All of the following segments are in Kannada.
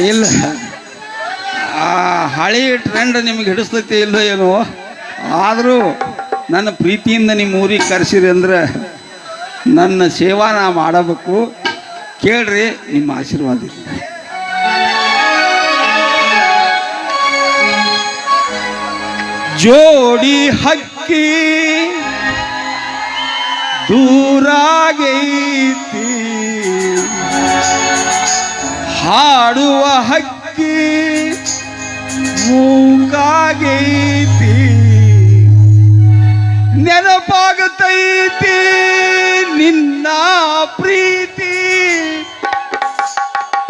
ಇಲ್ಲ, ಆ ಹಳಿ ಟ್ರೆಂಡ್ ನಿಮ್ಗೆ ಹಿಡಿಸ್ತೈತಿ ಇಲ್ಲೋ ಏನೋ, ಆದರೂ ನನ್ನ ಪ್ರೀತಿಯಿಂದ ನಿಮ್ಮ ಊರಿಗೆ ಕರೆಸಿರಿ ಅಂದ್ರೆ ನನ್ನ ಸೇವಾ ನಾ ಮಾಡಬೇಕು. ಕೇಳ್ರಿ, ನಿಮ್ಮ ಆಶೀರ್ವಾದ ಇರಲಿ. ಜೋಡಿ ಹಕ್ಕಿ ದೂರಾಗೈತಿ, ಹಾಡುವ ಹಕ್ಕಿ ಮೂಕಾಗೈತಿ, ನೆನಪಾಗತೈತಿ ನಿನ್ನ ಪ್ರೀತಿ,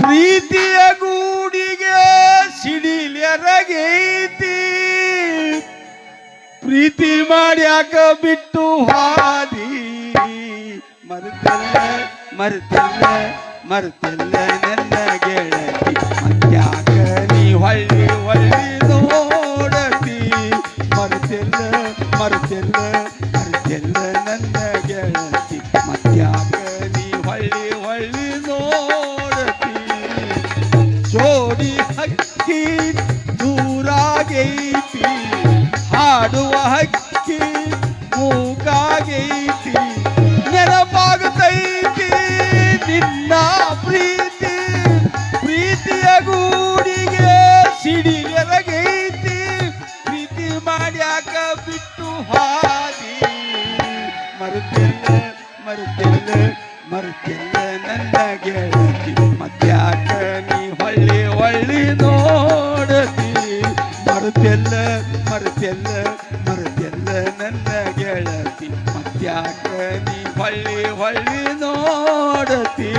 ಪ್ರೀತಿಯ ಗೂಡಿಗೆ ಸಿಡಿಲೆರಗೈತಿ, ಪ್ರೀತಿ ಮಾಡ್ಯಾಕ ಬಿಟ್ಟು ಹಾದಿ, ಮರೆತಲ್ಲ ಮರೆತಲ್ಲ ಮರೆತಲ್ಲ ನನ್ನ ಗೆಳತಿ, ಮತ್ಯಾಕ ನೀ ಹೊಳ್ಳಿ ಹೊಳ್ಳಿ ನೋಡತಿ, ಮರೆತಲ್ಲ ಮರೆತಲ್ಲ ಮರೆತಲ್ಲ ನನ್ನ ಗೆಳತಿ, ಮತ್ಯಾಕ ನೀ ಹೊಳ್ಳಿ ಹೊಳ್ಳಿ ನೋಡತಿ. ಜೋಡಿ ಹಕ್ಕಿ ದೂರಾಗೈತಿ, ಹಾಡುವ ಹಕ್ಕಿ ಮೂಕಾಗೈತಿ, ನೆನಪಾಗತೈತಿ ನಿನ್ನ ಪ್ರೀತಿ, ಪ್ರೀತಿಯ ಗೂಡಿಗೆ ಸಿಡಿಲೆರಗೈತಿ, ಪ್ರೀತಿ ಮಾಡ್ಯಾಕ ಬಿಟ್ಟು ಹಾದಿ, ಮರೆತಿಲ್ಲ ಮರೆತಿಲ್ಲ ಮರೆತಿಲ್ಲ ನನ್ನ ಗೆಳತಿ, ಮತ್ಯಾಕ ನೀ ಹೊಳ್ಳಿ ಹೊಳ್ಳಿ ನೋಡತಿ, ಮರೆತಿಲ್ಲ ಮರೆತಿಲ್ಲ ಮರೆತಿಲ್ಲ ನನ್ನ ಗೆಳತಿ, ಮತ್ಯಾಕ ನೀ ಹೊಳ್ಳಿ ಹೊಳ್ಳಿ ನೋಡತಿ.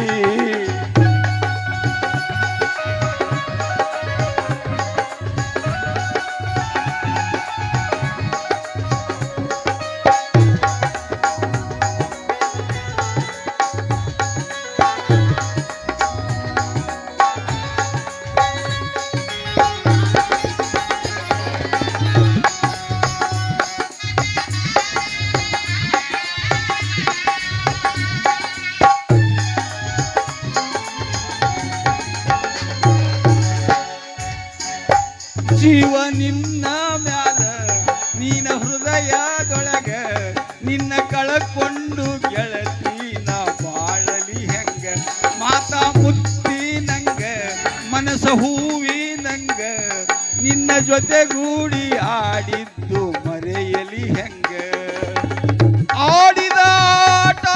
ಜೀವ ನಿನ್ನ ಮ್ಯಾಲ ನೀನ ಹೃದಯದೊಳಗ, ನಿನ್ನ ಕಳಕೊಂಡು ಗೆಳತಿ ನಾ ಬಾಳಲಿ ಹೆಂಗ, ಮಾತಾ ಮುತ್ತಿ ನಂಗ ಮನಸ ಹೂವಿ ನಂಗ, ನಿನ್ನ ಜೊತೆಗೂಡಿ ಆಡಿದ್ದು ಮರೆಯಲಿ ಹೆಂಗ, ಆಡಿದ ಆಟ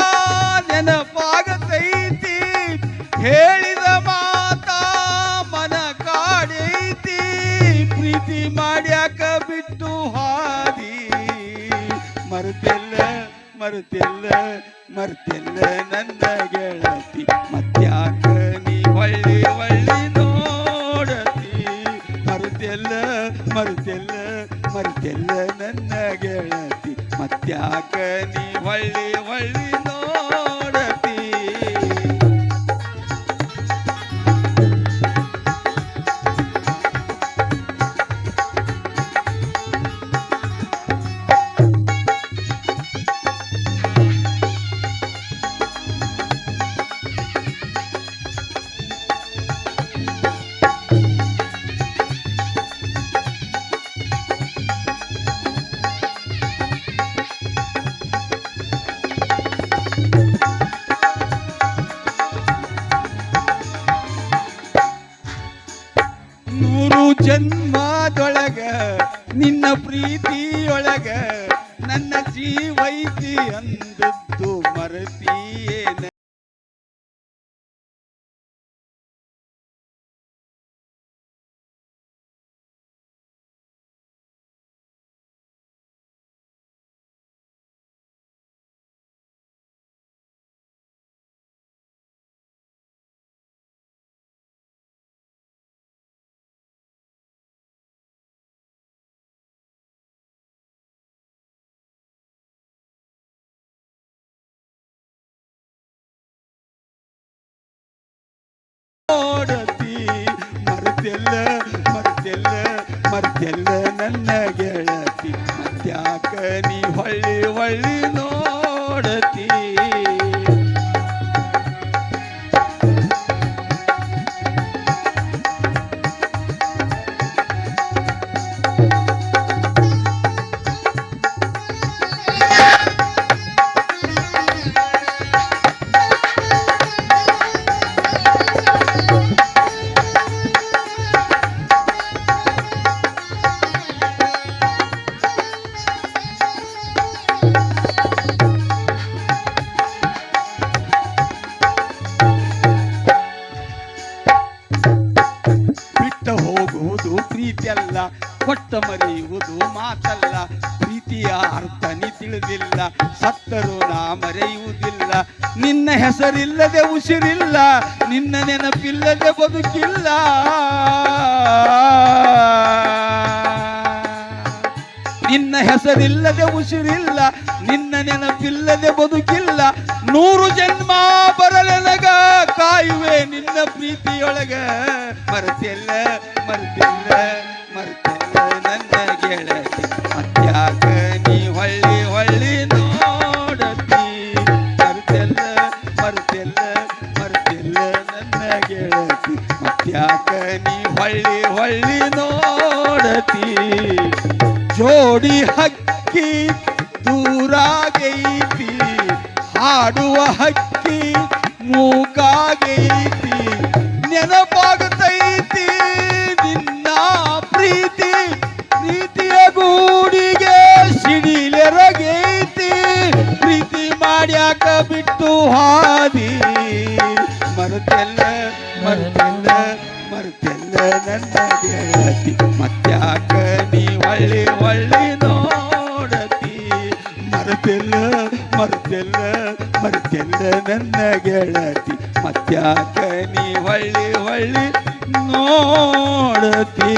ನೆನಪಾಗತೈತಿ, ಹೇಳಿದ ಮಾತಾ ಮನ ಕಾಡೈತಿ, ಪ್ರೀತಿ ಮಾಡ್ಯಾಕ ಬಿಟ್ಟು ಹಾದಿ, ಮರೆತಿಲ್ಲ ಮರೆತಿಲ್ಲ ಮರೆತಿಲ್ಲ ನನ್ನ ಗೆಳತಿ, ಮತ್ಯಾಕ ನೀ ಹೊಳ್ಳಿ ಹೊಳ್ಳಿ ನೋಡತಿ, ಮರೆತಿಲ್ಲ ಮರೆತಿಲ್ಲ ಮರೆತಿಲ್ಲ ನನ್ನ ಗೆಳತಿ, ಮತ್ಯಾಕ ನೀ ಹೊಳ್ಳಿ ಹೊಳ್ಳಿ ನೋಡತಿ. ನೂರು ಜನ್ಮದೊಳಗ ನಿನ್ನ ಪ್ರೀತಿಯೊಳಗ ನನ್ನ ಜೀವೈತಿ ಅಂದದ್ದು ಮರೆತಿಯೇನ, ನೋಡತಿ, ಮರೆತಿಲ್ಲ ಮರೆತಿಲ್ಲ ಮರೆತಿಲ್ಲ ನನ್ನ ಗೆಳತಿ, ಮತ್ಯಾಕ ನೀ ಹೊಳ್ಳಿ ಹೊಳ್ಳಿ ನೋಡತಿ. ಹೋಗುವುದು ಪ್ರೀತಿ ಅಲ್ಲ, ಕೊಟ್ಟ ಮರೆಯುವುದು ಮಾತಲ್ಲ. ಪ್ರೀತಿಯ ಅರ್ಥ ನೀ ತಿಳಿದಿಲ್ಲ, ಸತ್ತರೂ ನಾ ಮರೆಯುವುದಿಲ್ಲ. ನಿನ್ನ ಹೆಸರಿಲ್ಲದೆ ಉಸಿರಿಲ್ಲ, ನಿನ್ನ ನೆನಪಿಲ್ಲದೆ ಬದುಕಿಲ್ಲ. ನಿನ್ನ ಹೆಸರಿಲ್ಲದೆ ಉಸಿರಿಲ್ಲ, ನಿನ್ನ ನೆನಪಿಲ್ಲದೆ ಬದುಕಿಲ್ಲ. 100 ಜನ್ಮ ಬರಲೆನಗ ಕಾಯುವೆ ನಿನ್ನ ಪ್ರೀತಿಯೊಳಗ. ಮರೆತಿಲ್ಲ ಮರೆತಿಲ್ಲ ಮರೆತಿಲ್ಲ ನನ್ನ ಗೆಳತಿ, ಮತ್ಯಾಕ ನೀ ಹೊಳ್ಳಿ ಹೊಳ್ಳಿ ನೋಡತಿ. ಮರೆತಿಲ್ಲ ಮರೆತಿಲ್ಲ ಮರೆತಿಲ್ಲ ನನ್ನ ಗೆಳತಿ, ಮತ್ಯಾಕ ನೀ ಹೊಳ್ಳಿ ಹೊಳ್ಳಿ ನೋಡತಿ. ಜೋಡಿ ಹಕ್ಕಿ ದೂರಾಗೈತಿ, ಹಾಡುವ ಹಕ್ಕಿ ಮೂಕಾಗೈತಿ. ನೆನಪಾಗತೈತಿ ನಿನ್ನ ಪ್ರೀತಿ, ಪ್ರೀತಿಯ ಗೂಡಿಗೆ ಸಿಡಿಲೆರಗೈತಿ. ಪ್ರೀತಿ ಮಾಡ್ಯಾಕ ಬಿಟ್ಟು ಹಾದಿ, ಮರೆತೆಲ್ಲ ಮರೆತೆಲ್ಲ ಮರೆತೆಲ್ಲ ನನ್ನ ಗೆಳತಿ, ಮತ್ಯಾಕ ನೀ ಹೊಳ್ಳಿ ಹೊಳ್ಳಿ ನೋಡತಿ. ಮರೆತೆಲ್ಲ ಮರೆತೆಲ್ಲ ಮರೆತೆಲ್ಲ ನನ್ನ ಗೆಳತಿ, ಮತ್ಯಾಕ ನೀ ಹೊಳ್ಳಿ ಹೊಳ್ಳಿ ನೋಡತಿ.